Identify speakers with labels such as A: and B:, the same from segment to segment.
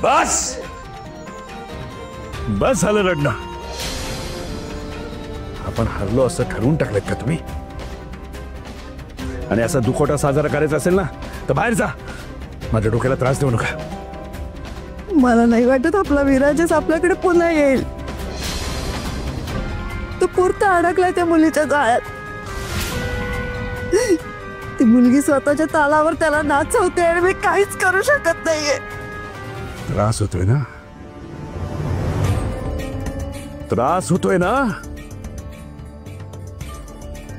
A: बस बस झालं रडणं. आपण हरलो असं ठरवून टाकलेत का तुम्ही? आणि असा दुखोटा साजरा करायचा असेल ना तर बाहेर जा. माझ्या डोक्याला त्रास देऊ नका.
B: मला नाही वाटत आपला विराजच आपल्याकडे पुन्हा येईल. तो पुरता अडकलाय त्या मुलीच्या जाळ्यात. ती मुलगी स्वतःच्या तालावर त्याला नाचवते आणि मी काहीच करू शकत नाहीये.
A: त्रास होतोय ना? त्रास होतोय ना?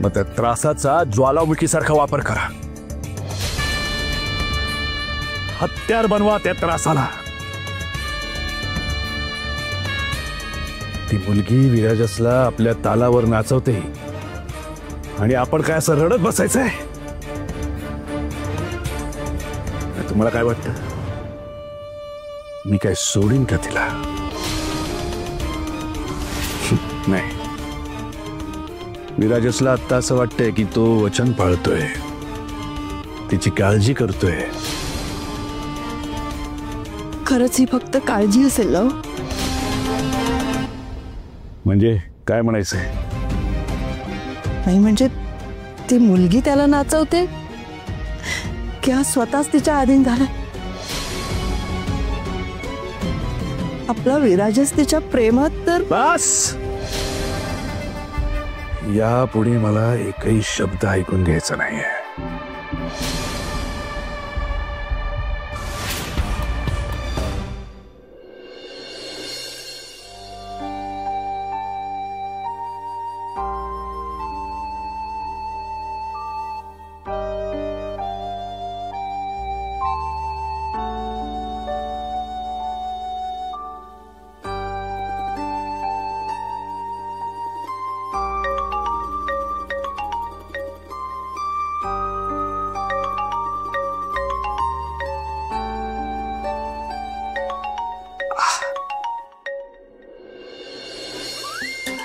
A: मग त्या त्रासाचा ज्वालामुखीसारखा वापर करा. हत्यार बनवा त्या त्रासाला. ती मुलगी विराजसला आपल्या तालावर नाचवते आणि आपण काय असं रडत बसायचंय? तुम्हाला काय वाटतं मी काय सोडीन का तिला? नाही. विराजसला आता असं वाटतंय की तो वचन पाळतोय, तिची काळजी करतोय.
B: खरंच ही फक्त काळजी असेल ना?
A: म्हणजे काय म्हणायचंय?
B: नाही म्हणजे ती मुलगी त्याला नाचवते की हा स्वतःच तिच्या अधीन झाला? आपला विराजच तिच्या प्रेमात तर.
A: बस. यापुढे मला एकही शब्द ऐकून घ्यायचा नाहीये.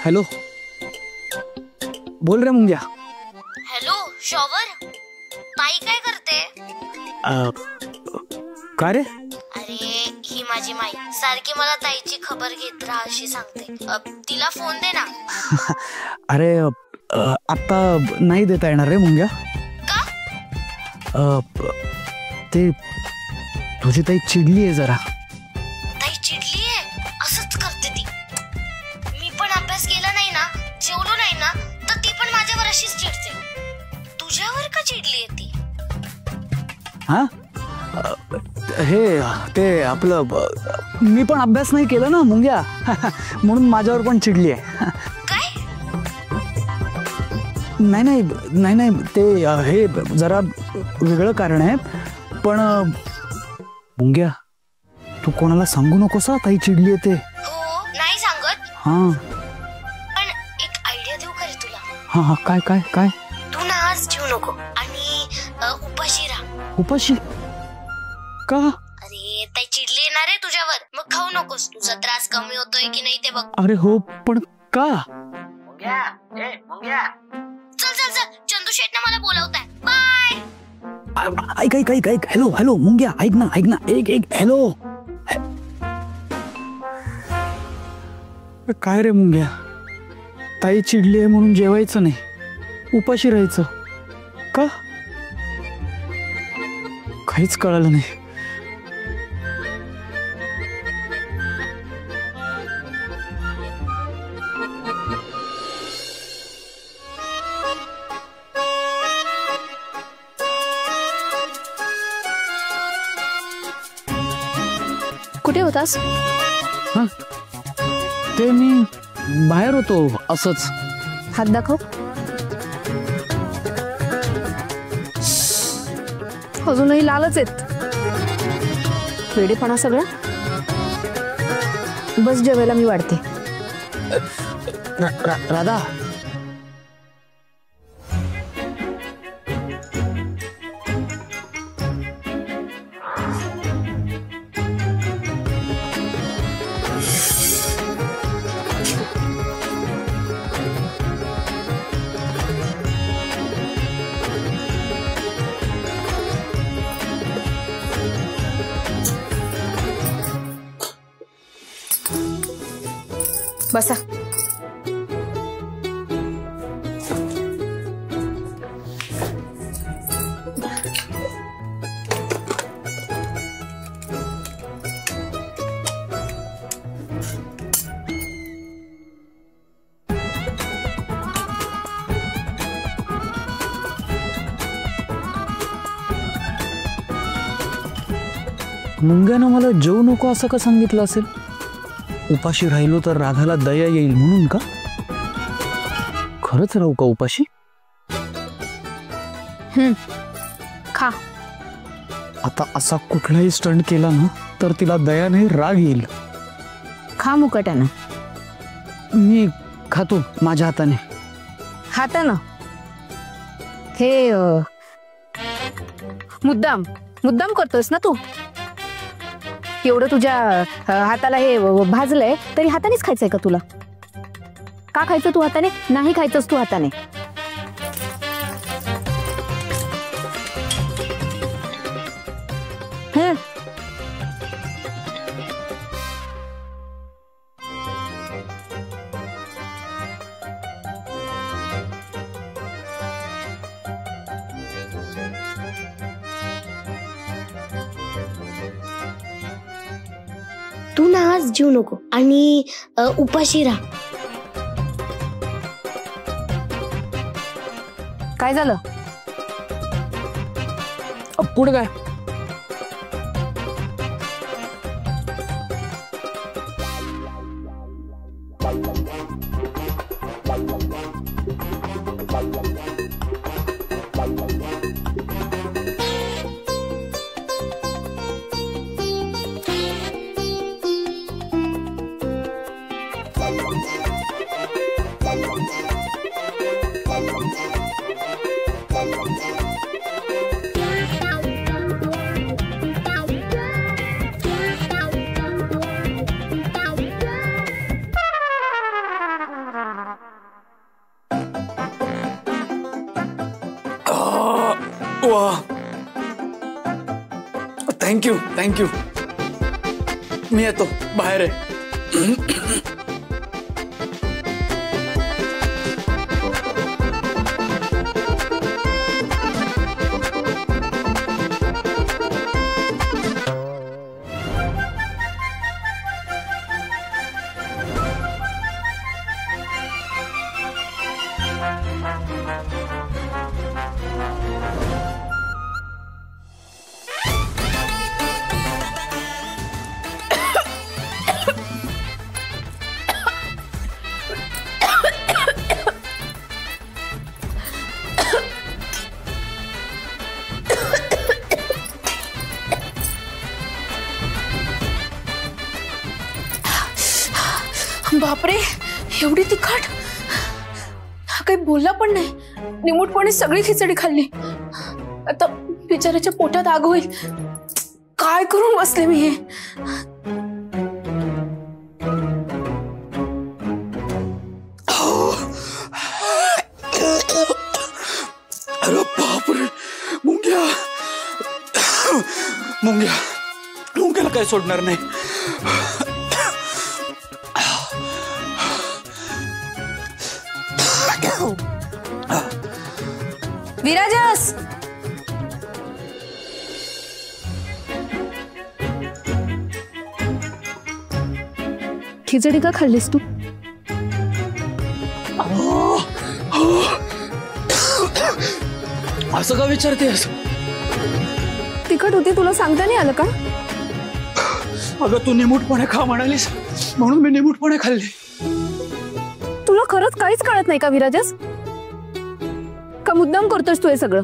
C: हॅलो, बोल रे मुंग्या.
D: हॅलो शॉवर, ताई काय करते?
C: काय रे?
D: अरे ही माझी माई सारखी मला ताईची खबर घेत राहा अशी सांगते. तिला फोन दे ना.
C: अरे आता नाही देता येणार रे मुंग्या.
D: का?
C: ते तुझी ताई चिडली आहे जरा.
D: ताई चिडली आहे? असंच करते ती. मी पण अभ्यास केला नाही ना, जेवलो नाही ना, तर ती पण माझ्यावर अशीच चिडते. तुझ्यावर का चिडली आहे ती?
C: हा हे ते आपलं मी पण अभ्यास नाही केला ना मुंग्या म्हणून माझ्यावर पण चिडली आहे.
D: काय?
C: नाही नाही नाही नाही ते हे जरा वेगळं कारण आहे. पण मुंग्या तू कोणाला सांगू नकोस ताई चिडली आहे ते.
D: हो नाही सांगत.
C: हा
D: पण एक आयडिया देऊ का रे तुला?
C: हा हा काय काय काय?
D: तू ना आज जेवू नको आणि उपाशी राहा.
C: उपाशी का?
D: अरे ताई चिडली येणार आहे तुझ्यावर, मग खाऊ नकोस. तुझा त्रास कमी होतोय की नाही ते बघ.
C: अरे हो पण का?
D: चल चल चल, चंदू शेटने मला बोलवताय. बाय.
C: ऐक ऐक ऐक ऐक. हॅलो हॅलो मुंग्या, ऐक ना ऐक ना. एक एक हॅलो. काय रे मुंग्या, ताई चिडली आहे म्हणून जेवायचं नाही, उपाशी राहायचं का? काहीच कळालं नाही.
E: कुठे होतास?
C: हा ते मी बाहेर होतो असंच.
E: हात दाखव. अजूनही लालच आहेत. वेडेपणा सगळं. बस जेवायला मी वाढते.
C: राधा
E: बसा.
C: मुंग्यानं मला जेवू नको असं का सांगितलं असेल? उपाशी राहिलो तर राधाला दया येईल म्हणून का? खरंच राहू का उपाशी?
E: खा.
C: आता असा कुठलाही स्टंट केला ना तर तिला दया नाही राग येईल.
E: खा मुकाट्यानं.
C: मी खातो माझ्या हाताने.
E: हातानं? हे मुद्दाम मुद्दाम करतोस ना तू? एवढं तुझ्या हाताला हे भाजलंय तरी हातानेच खायचंय का तुला? का खायचं तू हाताने? नाही खायचंस तू हाताने.
D: तू ना आज जीव नको आणि उपाशी राहा.
E: काय झालं?
C: पुढे काय? Thank you thank you. मी येतो बाहेर आहे.
E: बापरे, एवढी तिखट. हा काही बोलला पण नाही. निमूटपणे सगळी खिचडी खाल्ली. आता बिचाऱ्याच्या पोटात आग होईल. काय करून बसले मी हे.
C: अरे बापरे, मुंग्या मुंग्या मुंग्याला काय सोडणार नाही.
E: विराजस, खिचडी का खाल्लीस तू?
C: असं का विचारतेस?
E: तिखट होती, तुला सांगता नाही आलं का?
C: अगं तू निमूटपणे खा म्हणालीस म्हणून मी निमूटपणे खाल्ली.
E: तुला खरंच काहीच कळत नाही का विराजस? का मुद्दाम करतोस तू हे सगळं?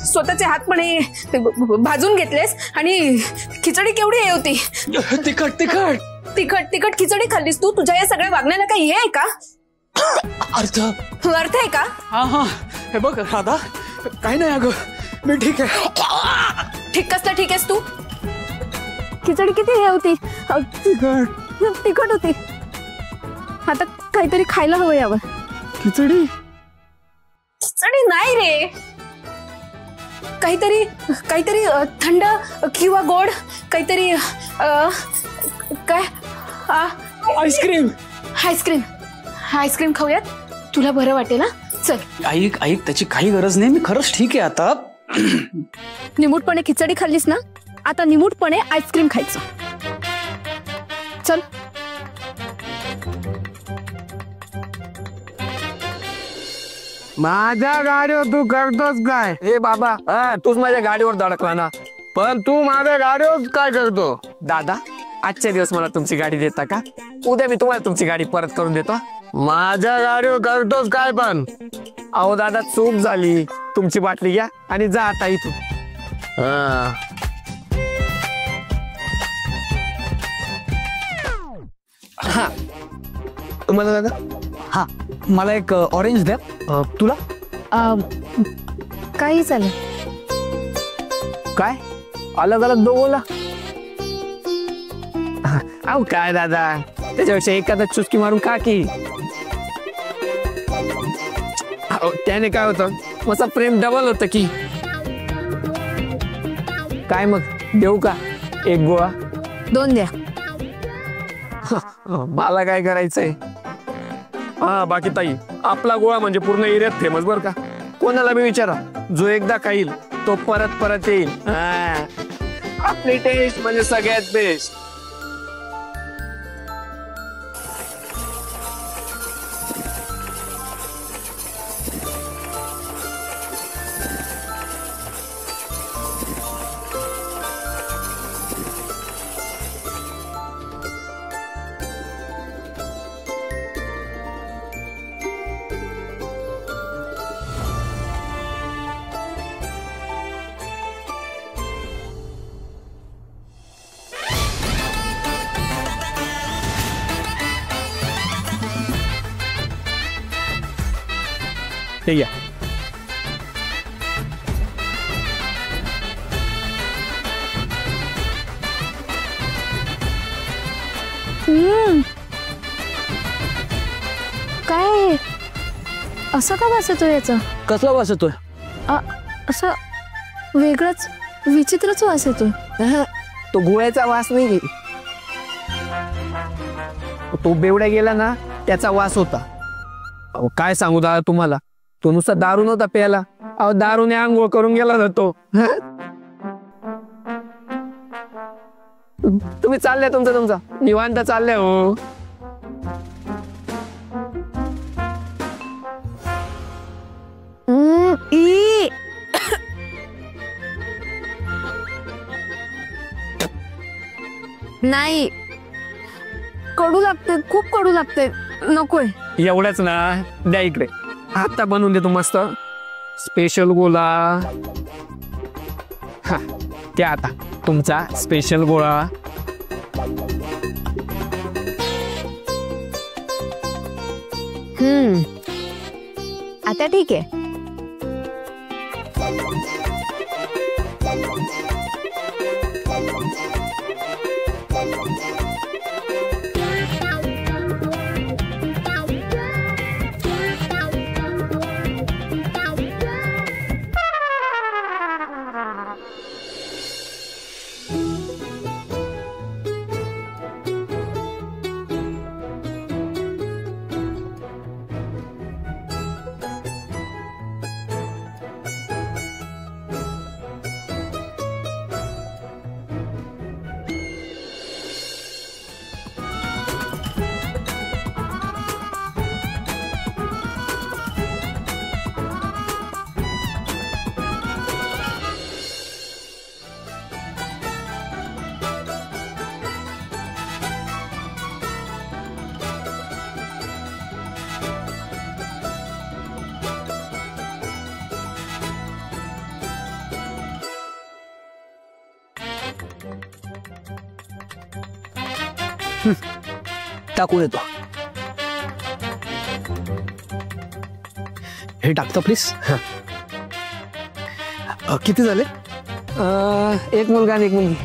E: स्वतःचे हात पण भाजून घेतलेस आणि खिचडी केवढी हे होती.
C: तिखट तिखट
E: तिखट तिखट खिचडी खाल्लीस तू. तुझ्या या सगळ्या वागण्याला काही हे आहे का?
C: अर्थ
E: अर्थ आहे का?
C: हा हा, हे बघ राधा, काही नाही अगं, मी ठीक आहे.
E: ठीक कसला ठीक आहेस तू? खिचडी किती हे होती, तिखट होती. आता काहीतरी खायला हवं यावर.
C: खिचडी
E: खिचडी नाही रे, काहीतरी काहीतरी थंड किंवा गोड काहीतरी. काय
C: आईस्क्रीम.
E: आईस्क्रीम आईस्क्रीम खाऊयात, तुला बरं वाटेल. चल.
C: ऐक ऐक, त्याची काही गरज नाही, मी खरंच ठीक आहे आता.
E: निमूटपणे खिचडी खाल्लीस ना, आता निमूटपणे आईस्क्रीम खायचं. चल.
F: माझ्या गाडीवर तू करतोस काय?
G: हे बाबा, तूच माझ्या गाडीवर धडकला ना.
F: पण तू माझ्या गाडीवर काय करतो?
G: दादा, आजच्या दिवस मला तुमची गाडी देता का? उद्या मी तुम्हाला तुमची गाडी परत करून देतो.
F: माझ्या गाडीवर करतोस काय पण?
G: अहो दादा, चूक झाली. तुमची बाटली घ्या आणि जा आता इथून.
F: हा.
G: तुम्हाला दादा?
C: हा, मला एक ऑरेंज द्या. तुला
E: काही चालेल.
G: काय अलग अलग दोघोला? अहो काय दादा, त्याच्यापेक्षा एखादा चुटकी मारून का की. त्याने काय होतं, मस्त प्रेम डबल होतं की. काय मग देऊ का एक गोळा?
E: 2 द्या.
G: मला काय करायचंय. हा बाकी ताई, आपला गोळा म्हणजे पूर्ण एरियात फेमस बर का. कोणाला मी विचारा, जो एकदा खाईल तो परत परत येईल. आपली टेस्ट म्हणजे सगळ्यात बेस्ट.
C: हे घ्या.
E: काय असं का वास येतोय याचा?
C: कसला वास येतोय?
E: असं वेगळंच विचित्रच वास येतोय.
G: तो गोळ्याचा वास नाही, तो बेवड्या गेला ना त्याचा वास होता. अहो काय सांगू दादा तुम्हाला, तो नुसता दारू नव्हता प्यायला. अहो दारूने आंघोळ करून गेला जातो. तुम्ही चालले तुमचा निवांत चालले हो.
E: नाही, कडू लागते, खूप कडू लागते, नकोय.
G: एवढंच ना, द्या इकडे. आता बनवून देतो मस्त स्पेशल गोळा. हा त्या आता तुमचा स्पेशल गोळा.
E: आता ठीक आहे.
C: टाकून येतो. हे टाकतो प्लीज. किती झाले?
G: एक मुलगा आणि एक मुलगी.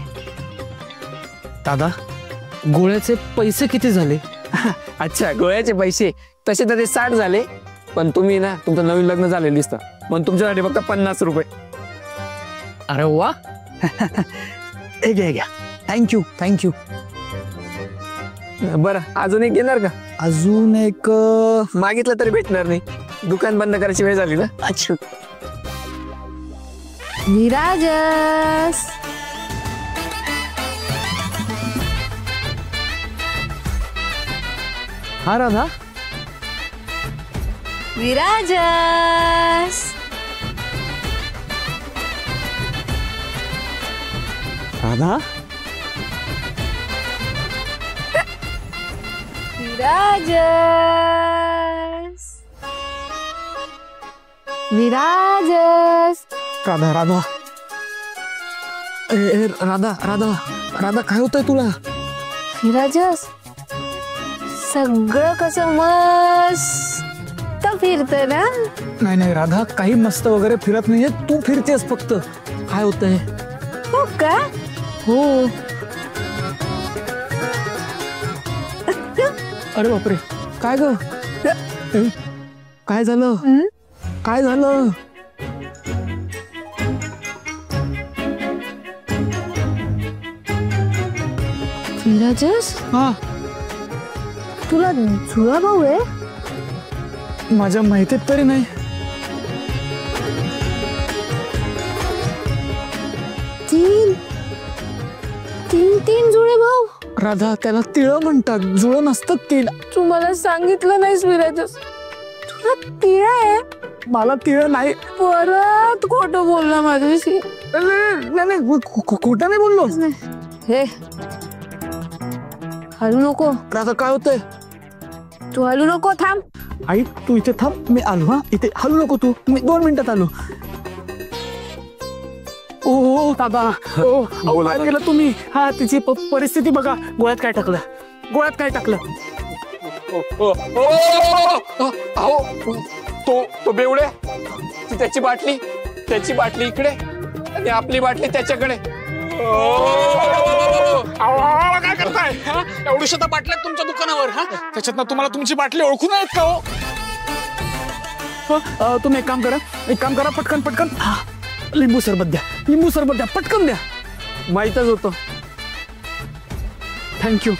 C: दादा, गोळ्याचे पैसे किती झाले?
G: अच्छा, गोळ्याचे पैसे तसे तर ते 60 झाले. पण तुम्ही ना, तुमचं नवीन लग्न झालेलं दिसतं, पण तुमच्यासाठी फक्त 50 रुपये.
C: अरे वा. हे घ्या. थँक्यू.
G: बरं अजून एक घेणार का?
C: अजून एक
G: मागितलं तरी भेटणार नाही, दुकान बंद करायची वेळ झाली ना.
C: अच्छा.
E: विराजस.
C: हा राधा.
E: विराजस.
C: राधा.
E: विराजस. विराजस.
C: राधा राधा. ए राधा राधा राधा काय होतंय तुला?
E: विराजस, सगळं कसं मस्त फिरतं ना.
C: नाही नाही राधा, काही मस्त वगैरे फिरत नाहीये, तू फिरतेस फक्त. काय होतंय?
E: हो का?
C: हो. अरे बापरे, काय ग? काय झालं? काय झालं?
E: विराजस,
C: हा,
E: तुला जुळा भाऊ आहे?
C: माझ्या माहितीत तरी नाही.
E: तीन तीन तीन जुळे भाऊ?
C: राधा, त्याला तिळ म्हणतात, जुळं नसतं तीळ.
E: तू मला सांगितलं नाहीस विराजस. तुला तिळ आहे?
C: मला तिळ नाही.
E: परत खोटं बोलला माझ्याशी.
C: नाही खोटं नाही बोललो.
E: हे हलू नको.
C: राधा काय होतंय?
E: तू हलू नको, थांब.
C: आई तू इथे थांब, मी आलो. हा, इथे हलू नको तू, मी 2 मिनिटात आलो. ओ दादा, ओ काय केलं तुम्ही? हा, तिची परिस्थिती बघा. गोळ्यात काय टाकलं? गोळ्यात काय टाकलं?
G: अहो तो बेवड्या, त्याची बाटली इकडे आणि आपली बाटली त्याच्याकडे.
C: काय करताय? एवढीशा तर बाटल्या तुमच्या दुकानावर. हा, त्याच्यातनं तुम्हाला तुमची बाटली ओळखून आहेत का हो? तुम्ही एक काम करा, पटकन. हा, लिंबू सरबत द्या, पटकन द्या.
G: माहीतच होतं.
C: थँक्यू.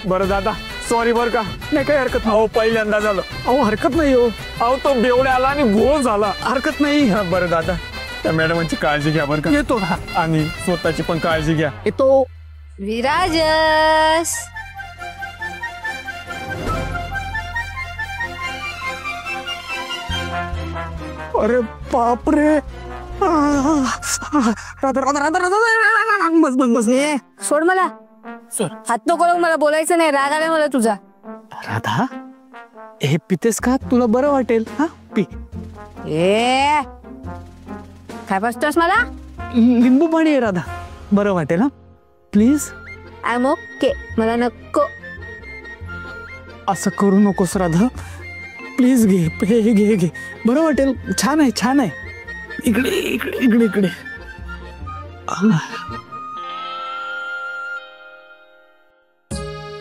G: बरं दादा, सॉरी बरं का.
C: नाही, काही हरकत नाही.
G: अहो पहिल्यांदा झालं.
C: अहो हरकत नाही हो.
G: अहो तो बेवड्या आला आणि घोळ झाला.
C: हरकत नाही.
G: हा, बरं दादा, त्या मॅडमांची काळजी घ्या बरं का.
C: येतो.
G: आणि स्वतःची पण काळजी घ्या.
C: येतो.
E: विराजस.
C: अरे बापरे. राधा, बस.
E: हे सोड मला.
C: सर.
E: हात नको लावू, मला बोलायचं नाही. राग आलाय मला तुझा.
C: राधा, हे पितेस का? तुला बरं वाटेल. हा, पी.
E: ए काय बसतोस मला?
C: लिंबू पाणी आहे राधा, बरं वाटेल. हा, प्लीज.
E: आय एम ओके, मला नको.
C: असं करू नकोस राधा, प्लीज घे. घे, बरं वाटेल. छान आहे. इकडे.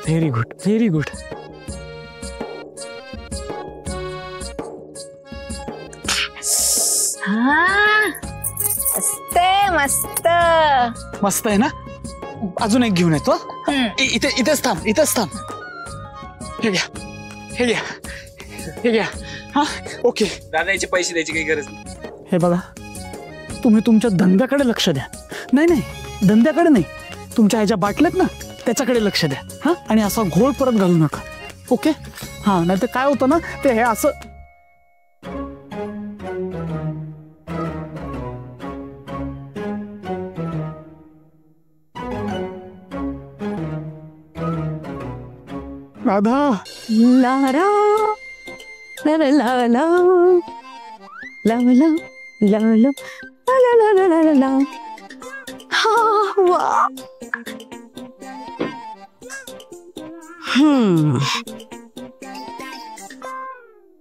C: Very good.
E: मस्त.
C: मस्त आहे ना? अजून एक घेऊन येतो. इथेच थांब. हे घ्या. हा, ओके.
G: दादाचे पैसे द्यायची काही गरज नाही.
C: हे बघा, तुम्ही तुमच्या धंद्याकडे लक्ष द्या. नाही, धंद्याकडे नाही, तुमच्या ह्याच्या बाटल्यात ना, त्याच्याकडे लक्ष द्या. हा, आणि असा घोळ परत घालू नका. ओके. हा, नाही तर काय होतं ना, ते हे असं. राधा.
E: लारा ला ला ला ला ला ला ला ला. हा, वा.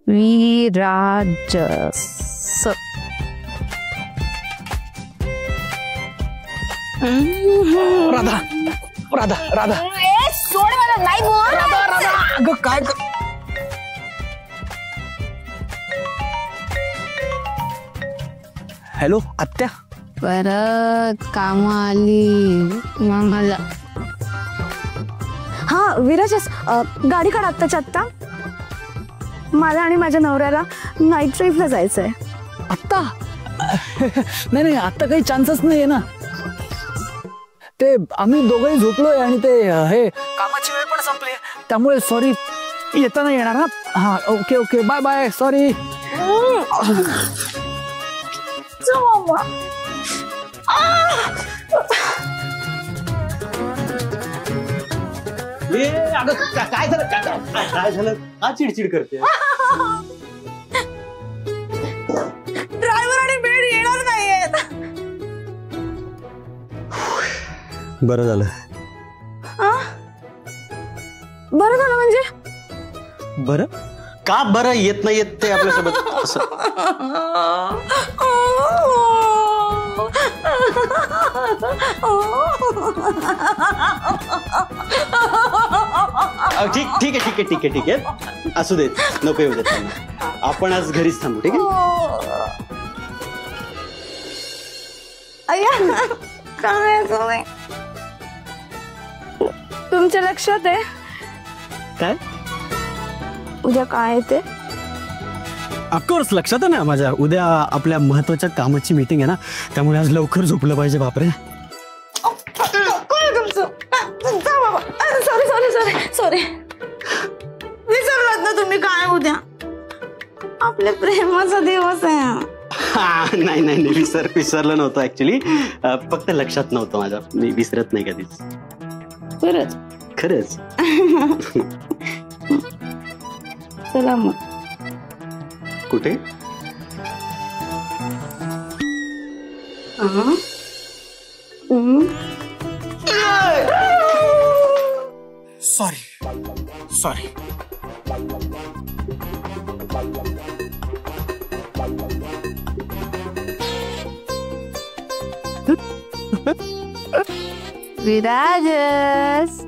E: विराजस.
C: राधा.
E: सोड मला, नाही बोल.
C: राधा, अगं काय हॅलो आत्या.
E: परत काम आली मला.
H: हा विराजस, गाडी काढ आत्ताच्या आत्ता. मला आणि माझ्या नवऱ्याला नाईट ड्राईव्हला जायचंय.
C: आत्ता? नाही नाही, आत्ता काही चान्सच नाहीये ना. ते आम्ही दोघंही झोपलोय आणि ते हे कामाची वेळ पण संपली, त्यामुळे सॉरी, येताना येणार. हा okay okay, bye bye, sorry.
I: काय झालं? काय झालं? का चिडचिड करते?
B: ड्रायव्हर आणि बेड येणार नाहीयेत.
I: बरं झालं.
H: बरं झालं म्हणजे?
I: बरं का बरं येत नाही येत ते आपल्यासोबत असं? ठीक ठीक आहे ठीक आहे ठीक आहे ठीक आहे, असू देत, नको येऊ देत त्यांना. आपण आज घरीच थांबू, ठीक आहे?
H: काय तुम्ही, तुमच्या लक्षात आहे
I: काय?
H: उद्या काय येते?
I: ऑफकोर्स लक्षात आहे ना माझ्या. उद्या आपल्या महत्वाच्या कामाची मीटिंग आहे ना, त्यामुळे आज लवकर झोपलं पाहिजे. बापरे,
H: सॉरी सॉरी सॉरी सॉरी, विसरलात ना तुम्ही काय उद्या आपल्या प्रेमाचा दिवस आहे.
I: नाही नाही नाही, विसरलं नव्हतं ऍक्च्युली, फक्त लक्षात नव्हतं माझ्या. मी विसरत नाही कधीच.
H: खरंच?
I: खरंच.
H: चला मग.
I: कुठे?
C: Sorry sorry.
H: विराजस,